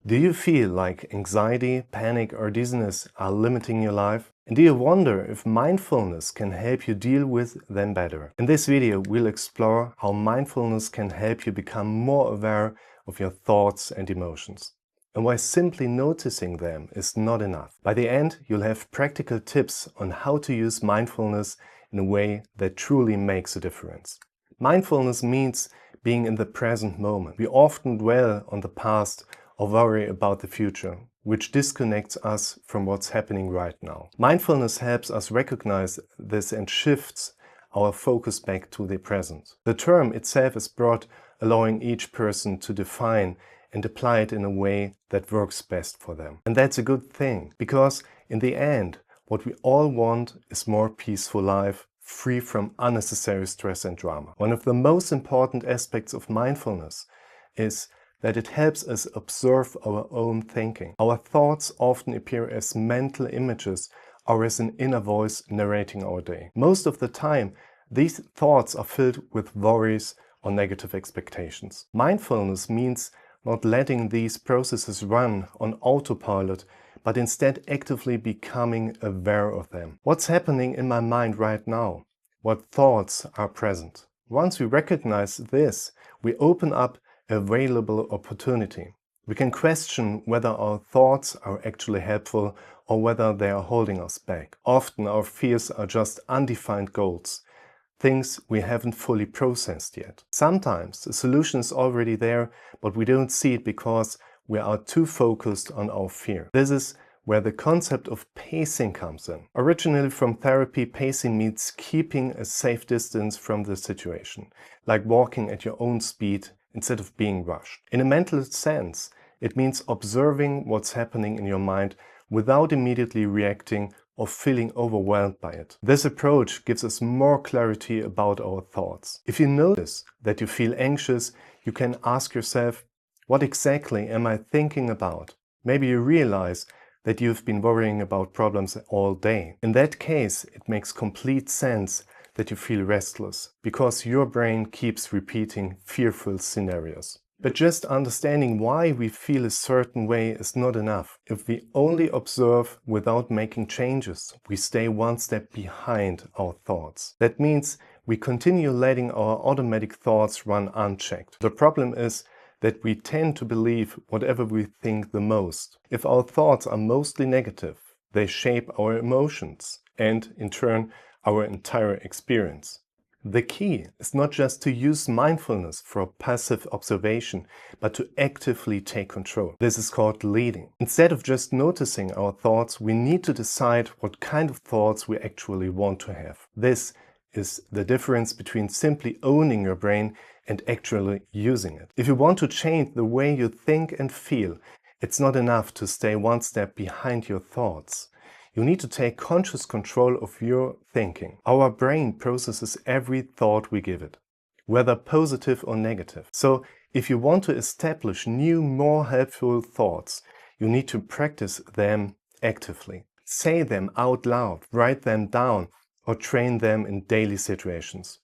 Do you feel like anxiety, panic or dizziness are limiting your life? And do you wonder if mindfulness can help you deal with them better? In this video, we'll explore how mindfulness can help you become more aware of your thoughts and emotions, and why simply noticing them is not enough. By the end, you'll have practical tips on how to use mindfulness in a way that truly makes a difference. Mindfulness means being in the present moment. We often dwell on the past or worry about the future, which disconnects us from what's happening right now. Mindfulness helps us recognize this and shifts our focus back to the present. The term itself is broad, allowing each person to define and apply it in a way that works best for them. And that's a good thing, because in the end, what we all want is more peaceful life, free from unnecessary stress and drama. One of the most important aspects of mindfulness is that it helps us observe our own thinking. Our thoughts often appear as mental images or as an inner voice narrating our day. Most of the time, these thoughts are filled with worries or negative expectations. Mindfulness means not letting these processes run on autopilot, but instead actively becoming aware of them. What's happening in my mind right now? What thoughts are present? Once we recognize this, we open up available opportunity. We can question whether our thoughts are actually helpful or whether they are holding us back. Often our fears are just undefined goals, things we haven't fully processed yet. Sometimes the solution is already there, but we don't see it because we are too focused on our fear. This is where the concept of pacing comes in. Originally from therapy, pacing means keeping a safe distance from the situation, like walking at your own speed instead of being rushed. In a mental sense, it means observing what's happening in your mind without immediately reacting or feeling overwhelmed by it. This approach gives us more clarity about our thoughts. If you notice that you feel anxious, you can ask yourself, what exactly am I thinking about? Maybe you realize that you've been worrying about problems all day. In that case, it makes complete sense that you feel restless, because your brain keeps repeating fearful scenarios. But just understanding why we feel a certain way is not enough. If we only observe without making changes, we stay one step behind our thoughts. That means we continue letting our automatic thoughts run unchecked. The problem is that we tend to believe whatever we think the most. If our thoughts are mostly negative, they shape our emotions and, in turn, our entire experience. The key is not just to use mindfulness for passive observation, but to actively take control. This is called leading. Instead of just noticing our thoughts, we need to decide what kind of thoughts we actually want to have. This is the difference between simply owning your brain and actually using it. If you want to change the way you think and feel, it's not enough to stay one step behind your thoughts. You need to take conscious control of your thinking. Our brain processes every thought we give it, whether positive or negative. So if you want to establish new, more helpful thoughts, you need to practice them actively. Say them out loud, write them down, or train them in daily situations.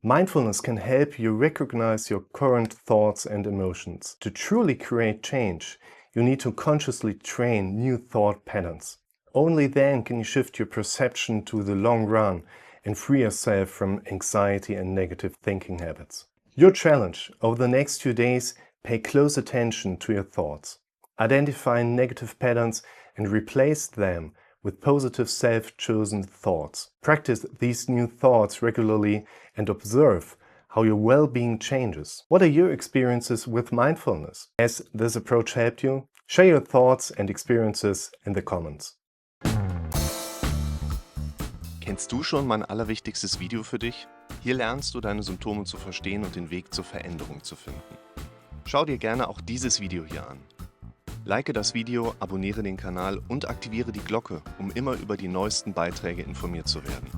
Mindfulness can help you recognize your current thoughts and emotions. To truly create change, you need to consciously train new thought patterns. Only then can you shift your perception to the long run and free yourself from anxiety and negative thinking habits. Your challenge over the next few days: pay close attention to your thoughts. Identify negative patterns and replace them with positive self-chosen thoughts. Practice these new thoughts regularly and observe how your well-being changes. What are your experiences with mindfulness? Has this approach helped you? Share your thoughts and experiences in the comments. Kennst du schon mein allerwichtigstes Video für dich? Hier lernst du, deine Symptome zu verstehen und den Weg zur Veränderung zu finden. Schau dir gerne auch dieses Video hier an. Like das Video, abonniere den Kanal und aktiviere die Glocke, um immer über die neuesten Beiträge informiert zu werden.